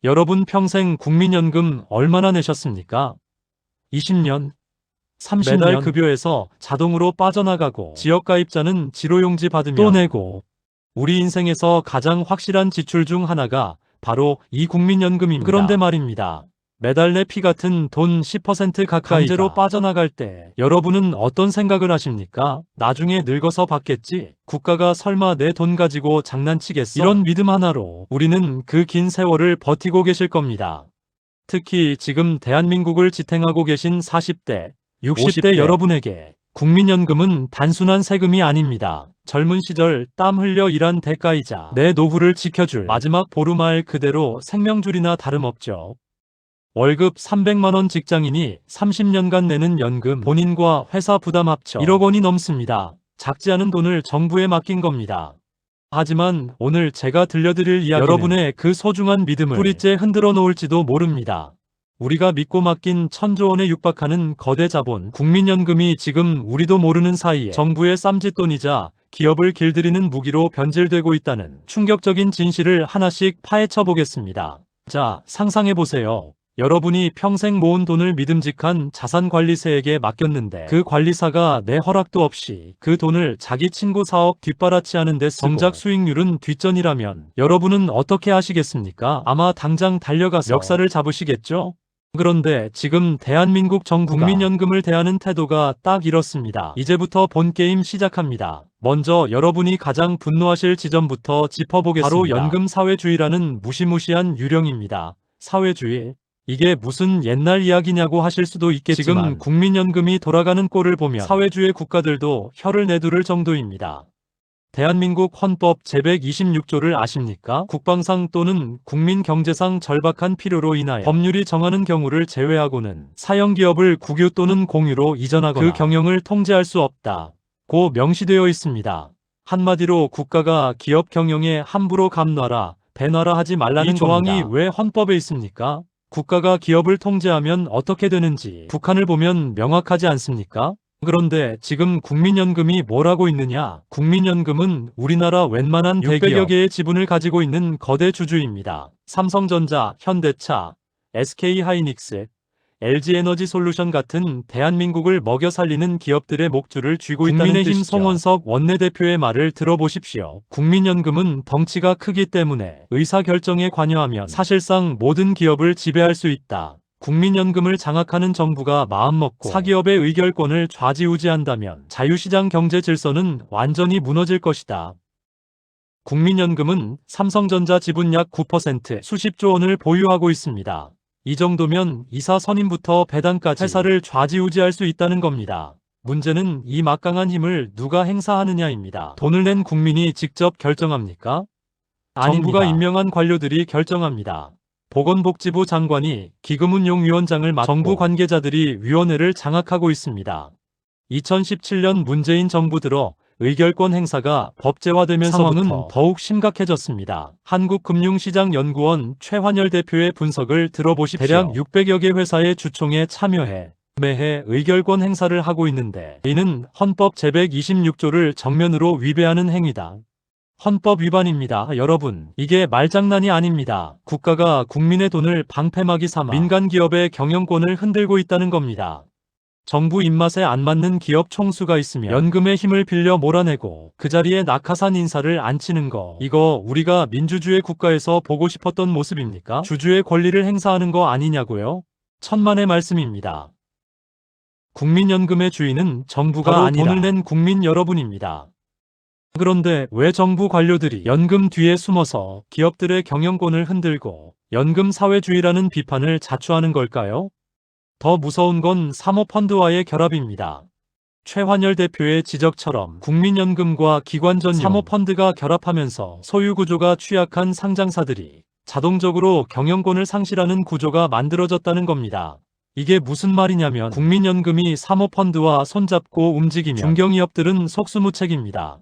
여러분 평생 국민연금 얼마나 내셨습니까? 20년, 30년 매달 급여에서 자동으로 빠져나가고 지역가입자는 지로용지 받으면 또 내고 우리 인생에서 가장 확실한 지출 중 하나가 바로 이 국민연금입니다. 그런데 말입니다. 매달 내 피 같은 돈 10% 가까이가 강제로 빠져나갈 때 여러분은 어떤 생각을 하십니까? 나중에 늙어서 받겠지? 국가가 설마 내 돈 가지고 장난치겠어? 이런 믿음 하나로 우리는 그 긴 세월을 버티고 계실 겁니다. 특히 지금 대한민국을 지탱하고 계신 40대, 60대 여러분에게 국민연금은 단순한 세금이 아닙니다. 젊은 시절 땀 흘려 일한 대가이자 내 노후를 지켜줄 마지막 보루말 그대로 생명줄이나 다름없죠. 월급 300만원 직장인이 30년간 내는 연금, 본인과 회사 부담 합쳐 1억 원이 넘습니다. 작지 않은 돈을 정부에 맡긴 겁니다. 하지만 오늘 제가 들려드릴 이야기는 여러분의 그 소중한 믿음을 뿌리째 흔들어 놓을지도 모릅니다. 우리가 믿고 맡긴 1000조 원에 육박하는 거대 자본, 국민연금이 지금 우리도 모르는 사이에 정부의 쌈짓돈이자 기업을 길들이는 무기로 변질되고 있다는 충격적인 진실을 하나씩 파헤쳐 보겠습니다. 자, 상상해보세요. 여러분이 평생 모은 돈을 믿음직한 자산관리사에게 맡겼는데 그 관리사가 내 허락도 없이 그 돈을 자기 친구 사업 뒷바라치 하는 데 쓰고 정작 수익률은 뒷전이라면 여러분은 어떻게 하시겠습니까? 아마 당장 달려가서 역사를 잡으시겠죠? 그런데 지금 대한민국 정부가 국민연금을 대하는 태도가 딱 이렇습니다. 이제부터 본 게임 시작합니다. 먼저 여러분이 가장 분노하실 지점부터 짚어보겠습니다. 바로 연금 사회주의라는 무시무시한 유령입니다. 사회주의? 이게 무슨 옛날 이야기냐고 하실 수도 있겠지만 지금 국민연금이 돌아가는 꼴을 보면 사회주의 국가들도 혀를 내두를 정도입니다. 대한민국 헌법 제126조를 아십니까? 국방상 또는 국민경제상 절박한 필요로 인하여 법률이 정하는 경우를 제외하고는 사형기업을 국유 또는 공유로 이전하거나 그 경영을 통제할 수 없다 고 명시되어 있습니다. 한마디로 국가가 기업 경영에 함부로 감놔라, 배놔라 하지 말라는 이 조항이 왜 헌법에 있습니까? 국가가 기업을 통제하면 어떻게 되는지 북한을 보면 명확하지 않습니까? 그런데 지금 국민연금이 뭘 하고 있느냐? 국민연금은 우리나라 웬만한 600여 개의 지분을 가지고 있는 거대 주주입니다. 삼성전자, 현대차, SK하이닉스, LG에너지솔루션 같은 대한민국을 먹여 살리는 기업들의 목줄을 쥐고 있다는 뜻이죠. 국민의힘 송원석 원내대표의 말을 들어보십시오. 국민연금은 덩치가 크기 때문에 의사결정에 관여하면 사실상 모든 기업을 지배할 수 있다. 국민연금을 장악하는 정부가 마음먹고 사기업의 의결권을 좌지우지한다면 자유시장 경제 질서는 완전히 무너질 것이다. 국민연금은 삼성전자 지분 약 9%, 수십조 원을 보유하고 있습니다. 이 정도면 이사 선임부터 배당까지 회사를 좌지우지할 수 있다는 겁니다. 문제는 이 막강한 힘을 누가 행사하느냐입니다. 돈을 낸 국민이 직접 결정합니까? 아닙니다. 정부가 임명한 관료들이 결정합니다. 보건복지부 장관이 기금운용위원장을 맡고 정부 관계자들이 위원회를 장악하고 있습니다. 2017년 문재인 정부 들어 의결권 행사가 법제화되면서부터 상황은 더욱 심각해졌습니다. 한국금융시장연구원 최환열 대표의 분석을 들어보십시오. 대략 600여 개 회사의 주총에 참여해 매해 의결권 행사를 하고 있는데 이는 헌법 제126조를 정면으로 위배하는 행위다. 헌법 위반입니다. 여러분, 이게 말장난이 아닙니다. 국가가 국민의 돈을 방패막이 삼아 민간 기업의 경영권을 흔들고 있다는 겁니다. 정부 입맛에 안 맞는 기업 총수가 있으면 연금의 힘을 빌려 몰아내고 그 자리에 낙하산 인사를 앉히는 거, 이거 우리가 민주주의 국가에서 보고 싶었던 모습입니까? 주주의 권리를 행사하는 거 아니냐고요? 천만의 말씀입니다. 국민연금의 주인은 정부가 아니라 돈을 낸 국민 여러분입니다. 그런데 왜 정부 관료들이 연금 뒤에 숨어서 기업들의 경영권을 흔들고 연금 사회주의라는 비판을 자초하는 걸까요? 더 무서운 건 사모펀드와의 결합입니다. 최환열 대표의 지적처럼 국민연금과 기관 전용 사모펀드가 결합하면서 소유구조가 취약한 상장사들이 자동적으로 경영권을 상실하는 구조가 만들어졌다는 겁니다. 이게 무슨 말이냐면 국민연금이 사모펀드와 손잡고 움직이면 중견기업들은 속수무책입니다.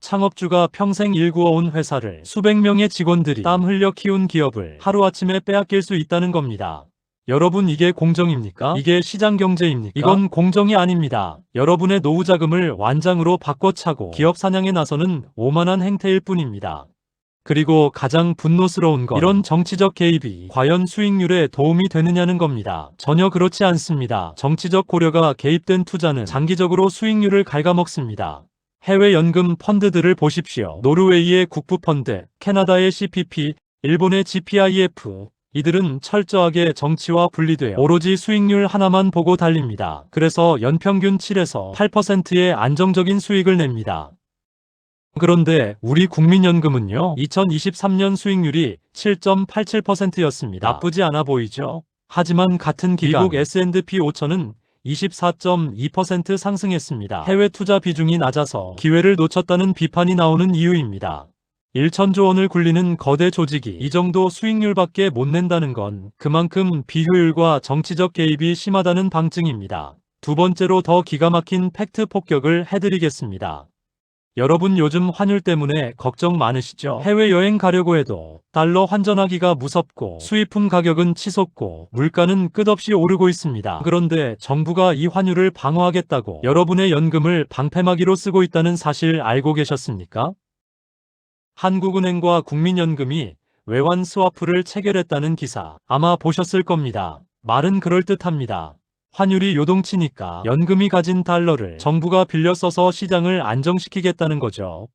창업주가 평생 일구어온 회사를 수백 명의 직원들이 땀 흘려 키운 기업을 하루아침에 빼앗길 수 있다는 겁니다. 여러분, 이게 공정입니까? 이게 시장경제입니까? 이건 공정이 아닙니다. 여러분의 노후자금을 완장으로 바꿔차고 기업 사냥에 나서는 오만한 행태일 뿐입니다. 그리고 가장 분노스러운 건 이런 정치적 개입이 과연 수익률에 도움이 되느냐는 겁니다. 전혀 그렇지 않습니다. 정치적 고려가 개입된 투자는 장기적으로 수익률을 갉아먹습니다. 해외 연금 펀드들을 보십시오. 노르웨이의 국부펀드, 캐나다의 CPP, 일본의 GPIF, 이들은 철저하게 정치와 분리되어 오로지 수익률 하나만 보고 달립니다. 그래서 연평균 7에서 8%의 안정적인 수익을 냅니다. 그런데 우리 국민연금은요, 2023년 수익률이 7.87%였습니다. 나쁘지 않아 보이죠? 하지만 같은 기간 미국 S&P 5천은 24.2% 상승했습니다. 해외 투자 비중이 낮아서 기회를 놓쳤다는 비판이 나오는 이유입니다. 1천조 원을 굴리는 거대 조직이 이 정도 수익률밖에 못 낸다는 건 그만큼 비효율과 정치적 개입이 심하다는 방증입니다. 두 번째로 더 기가 막힌 팩트 폭격을 해드리겠습니다. 여러분 요즘 환율 때문에 걱정 많으시죠? 해외여행 가려고 해도 달러 환전하기가 무섭고 수입품 가격은 치솟고 물가는 끝없이 오르고 있습니다. 그런데 정부가 이 환율을 방어하겠다고 여러분의 연금을 방패막이로 쓰고 있다는 사실 알고 계셨습니까? 한국은행과 국민연금이 외환 스와프를 체결했다는 기사 아마 보셨을 겁니다. 말은 그럴듯합니다. 환율이 요동치니까 연금이 가진 달러를 정부가 빌려 써서 시장을 안정시키겠다는 거죠.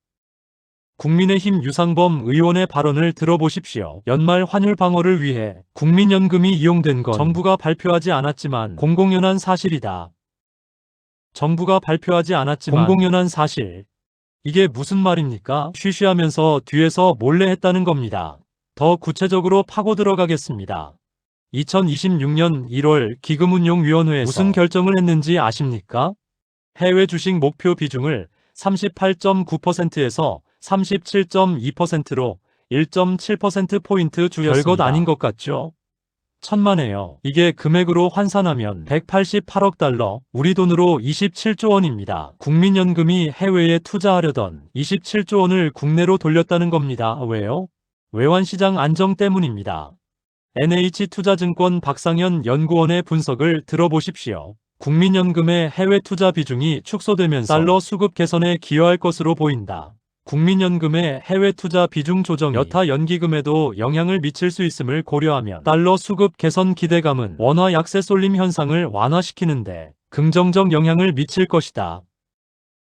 국민의힘 유상범 의원의 발언을 들어보십시오. 연말 환율 방어를 위해 국민연금이 이용된 건 정부가 발표하지 않았지만 공공연한 사실이다. 정부가 발표하지 않았지만 공공연한 사실. 이게 무슨 말입니까? 쉬쉬하면서 뒤에서 몰래 했다는 겁니다. 더 구체적으로 파고 들어가겠습니다. 2026년 1월 기금운용위원회에서 무슨 결정을 했는지 아십니까? 해외 주식 목표 비중을 38.9%에서 37.2%로 1.7%포인트 줄였습니다. 별것 아닌 것 같죠? 천만에요. 이게 금액으로 환산하면 188억 달러, 우리 돈으로 27조 원입니다. 국민연금이 해외에 투자하려던 27조 원을 국내로 돌렸다는 겁니다. 왜요? 외환시장 안정 때문입니다. NH투자증권 박상현 연구원의 분석을 들어보십시오. 국민연금의 해외 투자 비중이 축소되면서 달러 수급 개선에 기여할 것으로 보인다. 국민연금의 해외 투자 비중 조정이 여타 연기금에도 영향을 미칠 수 있음을 고려하면 달러 수급 개선 기대감은 원화 약세 쏠림 현상을 완화시키는데 긍정적 영향을 미칠 것이다.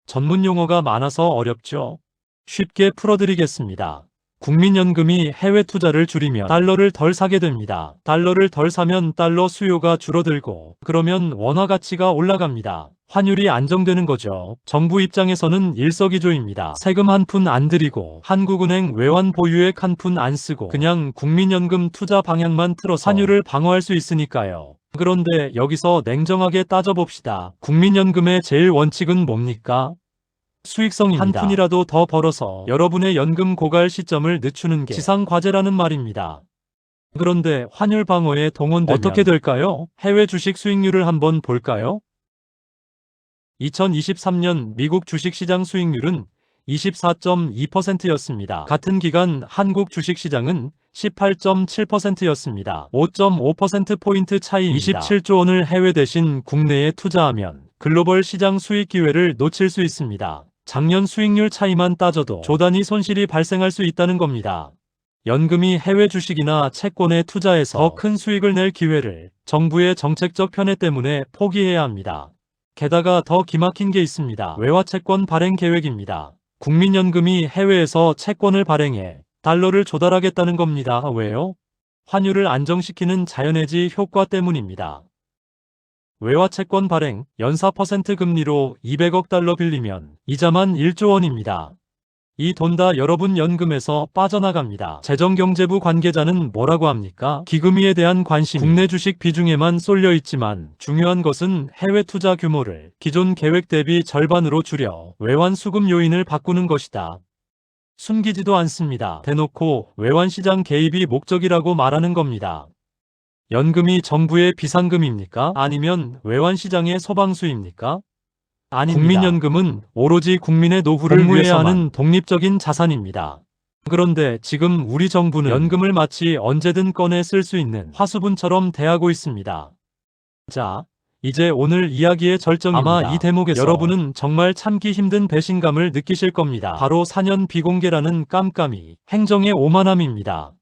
전문 용어가 많아서 어렵죠? 쉽게 풀어드리겠습니다. 국민연금이 해외 투자를 줄이면 달러를 덜 사게 됩니다. 달러를 덜 사면 달러 수요가 줄어들고 그러면 원화 가치가 올라갑니다. 환율이 안정되는 거죠. 정부 입장에서는 일석이조입니다. 세금 한 푼 안 들이고 한국은행 외환 보유액 한 푼 안 쓰고 그냥 국민연금 투자 방향만 틀어서 환율을 방어할 수 있으니까요. 그런데 여기서 냉정하게 따져봅시다. 국민연금의 제일 원칙은 뭡니까? 수익성입니다. 한 푼이라도 더 벌어서 여러분의 연금 고갈 시점을 늦추는 게 지상과제라는 말입니다. 그런데 환율 방어에 동원되면 어떻게 될까요? 해외 주식 수익률을 한번 볼까요? 2023년 미국 주식시장 수익률은 24.2%였습니다. 같은 기간 한국 주식시장은 18.7%였습니다. 5.5%포인트 차이입니다. 27조 원을 해외 대신 국내에 투자하면 글로벌 시장 수익 기회를 놓칠 수 있습니다. 작년 수익률 차이만 따져도 조단위 손실이 발생할 수 있다는 겁니다. 연금이 해외 주식이나 채권에 투자해서 더 큰 수익을 낼 기회를 정부의 정책적 편애 때문에 포기해야 합니다. 게다가 더 기막힌 게 있습니다. 외화채권 발행 계획입니다. 국민연금이 해외에서 채권을 발행해 달러를 조달하겠다는 겁니다. 왜요? 환율을 안정시키는 자연해지 효과 때문입니다. 외화채권 발행, 연사 % 금리로 200억 달러 빌리면 이자만 1조 원입니다. 이 돈 다 여러분 연금에서 빠져나갑니다. 재정경제부 관계자는 뭐라고 합니까? 기금위에 대한 관심이 국내 주식 비중에만 쏠려 있지만 중요한 것은 해외 투자 규모를 기존 계획 대비 절반으로 줄여 외환 수급 요인을 바꾸는 것이다. 숨기지도 않습니다. 대놓고 외환시장 개입이 목적이라고 말하는 겁니다. 연금이 정부의 비상금입니까? 아니면 외환시장의 소방수입니까? 아닙니다. 국민연금은 오로지 국민의 노후를 위해 하는 독립적인 자산입니다. 그런데 지금 우리 정부는 연금을 마치 언제든 꺼내 쓸 수 있는 화수분처럼 대하고 있습니다. 자, 이제 오늘 이야기의 절정입니다. 아마 이 대목에서 여러분은 정말 참기 힘든 배신감을 느끼실 겁니다. 바로 4년 비공개라는 깜깜이 행정의 오만함입니다.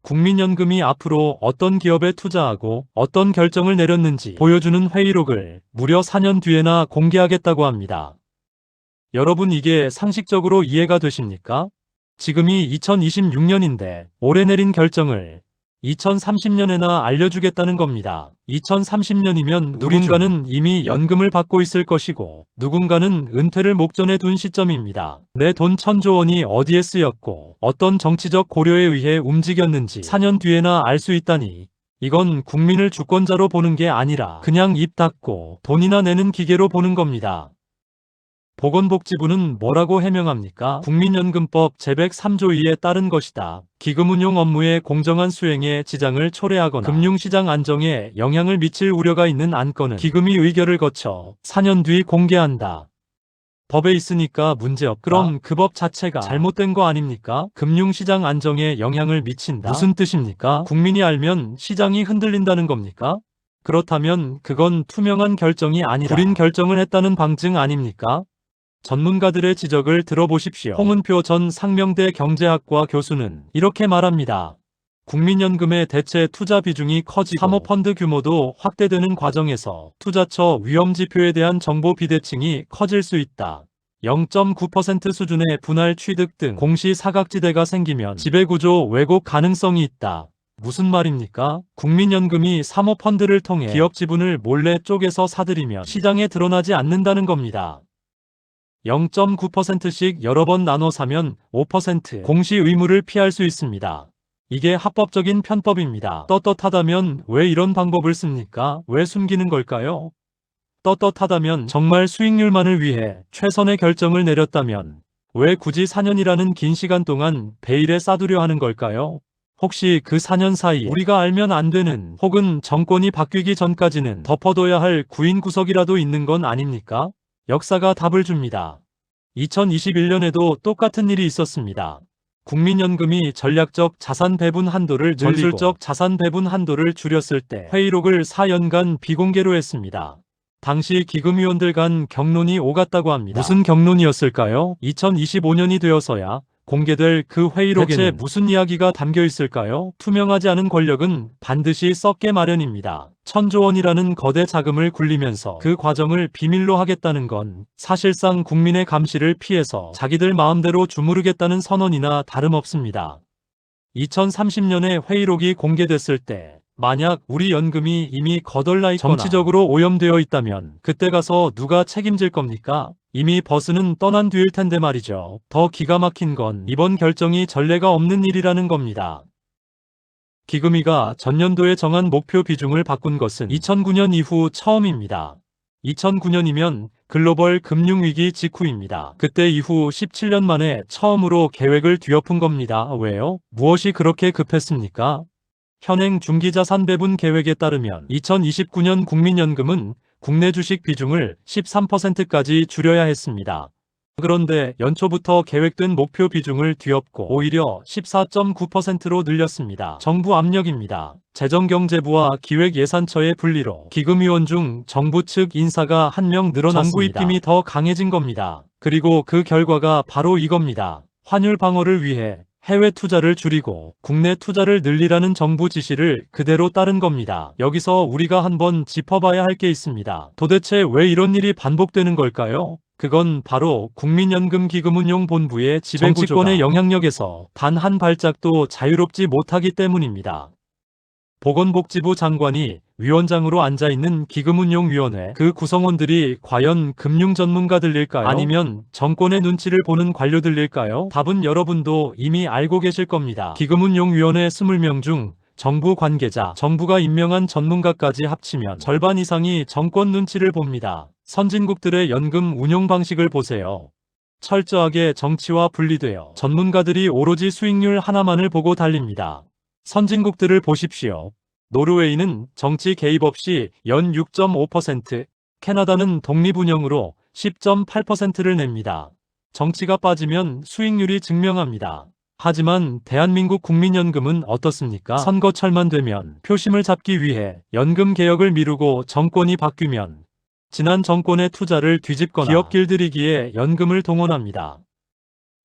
국민연금이 앞으로 어떤 기업에 투자하고 어떤 결정을 내렸는지 보여주는 회의록을 무려 4년 뒤에나 공개하겠다고 합니다. 여러분, 이게 상식적으로 이해가 되십니까? 지금이 2026년인데 올해 내린 결정을 2030년에나 알려주겠다는 겁니다. 2030년이면 누군가는 이미 연금을 받고 있을 것이고 누군가는 은퇴를 목전에 둔 시점입니다. 내 돈 1,000조 원이 어디에 쓰였고 어떤 정치적 고려에 의해 움직였는지 4년 뒤에나 알 수 있다니, 이건 국민을 주권자로 보는 게 아니라 그냥 입 닫고 돈이나 내는 기계로 보는 겁니다. 보건복지부는 뭐라고 해명합니까? 국민연금법 제103조 2에 따른 것이다. 기금 운용 업무의 공정한 수행에 지장을 초래하거나 금융시장 안정에 영향을 미칠 우려가 있는 안건은 기금이 의결을 거쳐 4년 뒤 공개한다. 법에 있으니까 문제없다. 그럼 그 법 자체가 잘못된 거 아닙니까? 금융시장 안정에 영향을 미친다. 무슨 뜻입니까? 국민이 알면 시장이 흔들린다는 겁니까? 그렇다면 그건 투명한 결정이 아니라 구린 결정을 했다는 방증 아닙니까? 전문가들의 지적을 들어보십시오. 홍은표 전 상명대 경제학과 교수는 이렇게 말합니다. 국민연금의 대체 투자 비중이 커지고 사모펀드 규모도 확대되는 과정에서 투자처 위험지표에 대한 정보 비대칭이 커질 수 있다. 0.9% 수준의 분할 취득 등 공시사각지대가 생기면 지배구조 왜곡 가능성이 있다. 무슨 말입니까? 국민연금이 사모펀드를 통해 기업 지분을 몰래 쪼개서 사들이면 시장에 드러나지 않는다는 겁니다. 0.9%씩 여러 번 나눠 사면 5% 공시 의무를 피할 수 있습니다. 이게 합법적인 편법입니다. 떳떳하다면 왜 이런 방법을 씁니까? 왜 숨기는 걸까요? 떳떳하다면, 정말 수익률만을 위해 최선의 결정을 내렸다면 왜 굳이 4년이라는 긴 시간 동안 베일에 싸두려 하는 걸까요? 혹시 그 4년 사이 우리가 알면 안 되는, 혹은 정권이 바뀌기 전까지는 덮어둬야 할 구인 구석이라도 있는 건 아닙니까? 역사가 답을 줍니다. 2021년에도 똑같은 일이 있었습니다. 국민연금이 전략적 자산 배분 한도를 늘리고 전술적 자산 배분 한도를 줄였을 때 회의록을 4년간 비공개로 했습니다. 당시 기금위원들 간 격론이 오갔다고 합니다. 무슨 격론이었을까요? 2025년이 되어서야 공개될 그 회의록에는 대체 무슨 이야기가 담겨 있을까요? 투명하지 않은 권력은 반드시 썩게 마련입니다. 1,000조 원이라는 거대 자금을 굴리면서 그 과정을 비밀로 하겠다는 건 사실상 국민의 감시를 피해서 자기들 마음대로 주무르겠다는 선언이나 다름없습니다. 2030년에 회의록이 공개됐을 때 만약 우리 연금이 이미 거덜나 있거나 정치적으로 오염되어 있다면 그때 가서 누가 책임질 겁니까? 이미 버스는 떠난 뒤일 텐데 말이죠. 더 기가 막힌 건 이번 결정이 전례가 없는 일이라는 겁니다. 기금위가 전년도에 정한 목표 비중을 바꾼 것은 2009년 이후 처음입니다. 2009년이면 글로벌 금융위기 직후입니다. 그때 이후 17년 만에 처음으로 계획을 뒤엎은 겁니다. 왜요? 무엇이 그렇게 급했습니까? 현행 중기자산 배분 계획에 따르면 2029년 국민연금은 국내 주식 비중을 13%까지 줄여야 했습니다. 그런데 연초부터 계획된 목표 비중을 뒤엎고 오히려 14.9%로 늘렸습니다. 정부 압력입니다. 재정경제부와 기획예산처의 분리로 기금위원 중 정부 측 인사가 한 명 늘어났습니다. 정부 입김이 더 강해진 겁니다. 그리고 그 결과가 바로 이겁니다. 환율 방어를 위해 해외 투자를 줄이고 국내 투자를 늘리라는 정부 지시를 그대로 따른 겁니다. 여기서 우리가 한번 짚어봐야 할 게 있습니다. 도대체 왜 이런 일이 반복되는 걸까요? 그건 바로 국민연금기금운용본부의 정치권의 영향력에서 단 한 발짝도 자유롭지 못하기 때문입니다. 보건복지부 장관이 위원장으로 앉아있는 기금운용위원회, 그 구성원들이 과연 금융 전문가들일까요? 아니면 정권의 눈치를 보는 관료들일까요? 답은 여러분도 이미 알고 계실 겁니다. 기금운용위원회 20명 중 정부 관계자, 정부가 임명한 전문가까지 합치면 절반 이상이 정권 눈치를 봅니다. 선진국들의 연금 운용 방식을 보세요. 철저하게 정치와 분리되어 전문가들이 오로지 수익률 하나만을 보고 달립니다. 선진국들을 보십시오. 노르웨이는 정치 개입 없이 연 6.5%, 캐나다는 독립운영으로 10.8%를 냅니다. 정치가 빠지면 수익률이 증명합니다. 하지만 대한민국 국민연금은 어떻습니까? 선거철만 되면 표심을 잡기 위해 연금 개혁을 미루고 정권이 바뀌면 지난 정권의 투자를 뒤집거나 기업 길들이기에 연금을 동원합니다.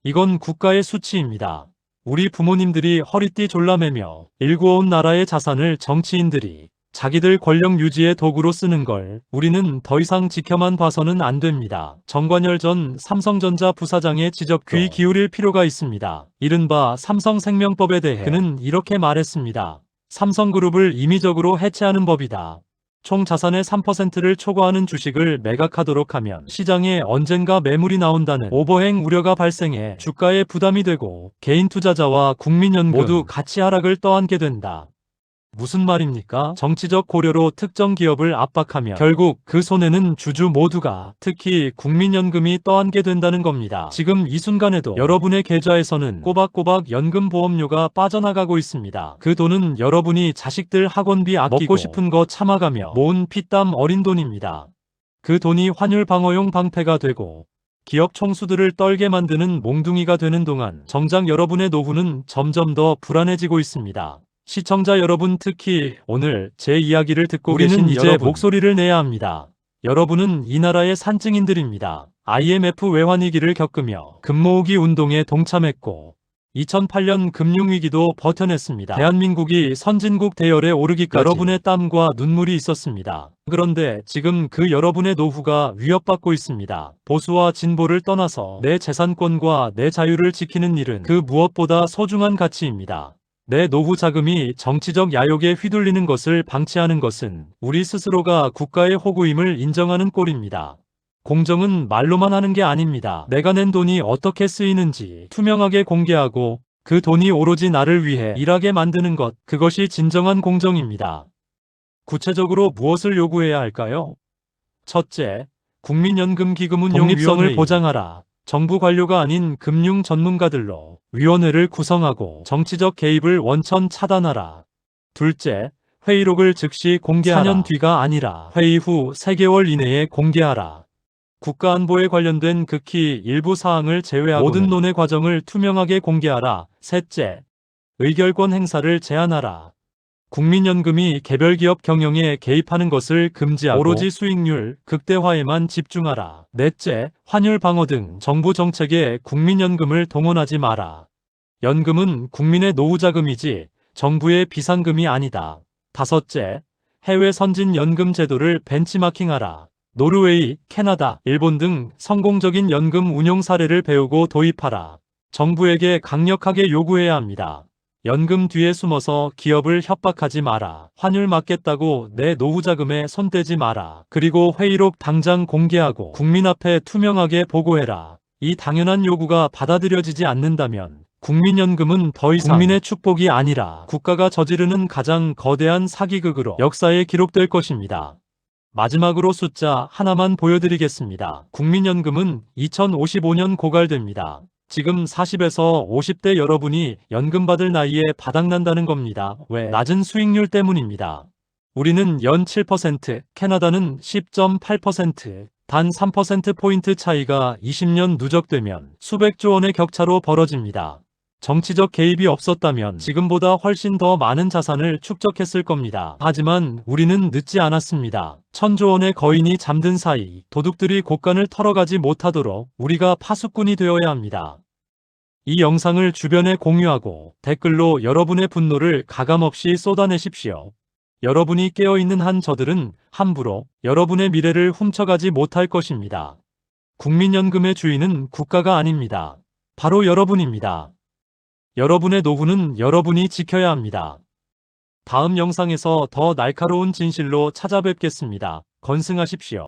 이건 국가의 수치입니다. 우리 부모님들이 허리띠 졸라매며 일구어온 나라의 자산을 정치인들이 자기들 권력 유지의 도구로 쓰는 걸 우리는 더 이상 지켜만 봐서는 안 됩니다. 정관열 전 삼성전자 부사장의 지적도 귀 기울일 필요가 있습니다. 이른바 삼성생명법에 대해 그는 이렇게 말했습니다. 삼성그룹을 임의적으로 해체하는 법이다. 총 자산의 3%를 초과하는 주식을 매각하도록 하면 시장에 언젠가 매물이 나온다는 오버행 우려가 발생해 주가에 부담이 되고 개인 투자자와 국민연금 모두 같이 하락을 떠안게 된다. 무슨 말입니까? 정치적 고려로 특정 기업을 압박하면 결국 그 손해는 주주 모두가, 특히 국민연금이 떠안게 된다는 겁니다. 지금 이 순간에도 여러분의 계좌에서는 꼬박꼬박 연금보험료가 빠져나가고 있습니다. 그 돈은 여러분이 자식들 학원비 아끼고 먹고 싶은 거 참아가며 모은 피땀 어린 돈입니다. 그 돈이 환율 방어용 방패가 되고 기업 총수들을 떨게 만드는 몽둥이가 되는 동안 정작 여러분의 노후는 점점 더 불안해지고 있습니다. 시청자 여러분, 특히 오늘 제 이야기를 듣고 계신 이제 여러분, 목소리를 내야 합니다. 여러분은 이 나라의 산증인들입니다. IMF 외환위기를 겪으며 금모으기 운동에 동참했고 2008년 금융위기도 버텨냈습니다. 대한민국이 선진국 대열에 오르기까지 여러분의 땀과 눈물이 있었습니다. 그런데 지금 그 여러분의 노후가 위협받고 있습니다. 보수와 진보를 떠나서 내 재산권과 내 자유를 지키는 일은 그 무엇보다 소중한 가치입니다. 내 노후 자금이 정치적 야욕에 휘둘리는 것을 방치하는 것은 우리 스스로가 국가의 호구임을 인정하는 꼴입니다. 공정은 말로만 하는 게 아닙니다. 내가 낸 돈이 어떻게 쓰이는지 투명하게 공개하고 그 돈이 오로지 나를 위해 일하게 만드는 것, 그것이 진정한 공정입니다. 구체적으로 무엇을 요구해야 할까요? 첫째, 국민연금기금 운용 독립성을 보장하라. 정부 관료가 아닌 금융 전문가들로 위원회를 구성하고 정치적 개입을 원천 차단하라. 둘째, 회의록을 즉시 공개하라. 4년 뒤가 아니라 회의 후 3개월 이내에 공개하라. 국가안보에 관련된 극히 일부 사항을 제외하고 모든 논의 과정을 투명하게 공개하라. 셋째, 의결권 행사를 제한하라. 국민연금이 개별 기업 경영에 개입하는 것을 금지하고 오로지 수익률 극대화에만 집중하라. 넷째, 환율 방어 등 정부 정책에 국민연금을 동원하지 마라. 연금은 국민의 노후자금이지 정부의 비상금이 아니다. 다섯째, 해외 선진 연금 제도를 벤치마킹하라. 노르웨이, 캐나다, 일본 등 성공적인 연금 운용 사례를 배우고 도입하라. 정부에게 강력하게 요구해야 합니다. 연금 뒤에 숨어서 기업을 협박하지 마라. 환율 맞겠다고 내 노후자금에 손대지 마라. 그리고 회의록 당장 공개하고 국민 앞에 투명하게 보고해라. 이 당연한 요구가 받아들여지지 않는다면 국민연금은 더 이상 국민의 축복이 아니라 국가가 저지르는 가장 거대한 사기극으로 역사에 기록될 것입니다. 마지막으로 숫자 하나만 보여드리겠습니다. 국민연금은 2055년 고갈됩니다. 지금 40에서 50대 여러분이 연금 받을 나이에 바닥난다는 겁니다. 왜? 낮은 수익률 때문입니다. 우리는 연 7%, 캐나다는 10.8%, 단 3%포인트 차이가 20년 누적되면 수백조 원의 격차로 벌어집니다. 정치적 개입이 없었다면 지금보다 훨씬 더 많은 자산을 축적했을 겁니다. 하지만 우리는 늦지 않았습니다. 1000조 원의 거인이 잠든 사이 도둑들이 곳간을 털어가지 못하도록 우리가 파수꾼이 되어야 합니다. 이 영상을 주변에 공유하고 댓글로 여러분의 분노를 가감없이 쏟아내십시오. 여러분이 깨어있는 한 저들은 함부로 여러분의 미래를 훔쳐가지 못할 것입니다. 국민연금의 주인은 국가가 아닙니다. 바로 여러분입니다. 여러분의 노후는 여러분이 지켜야 합니다. 다음 영상에서 더 날카로운 진실로 찾아뵙겠습니다. 건승하십시오.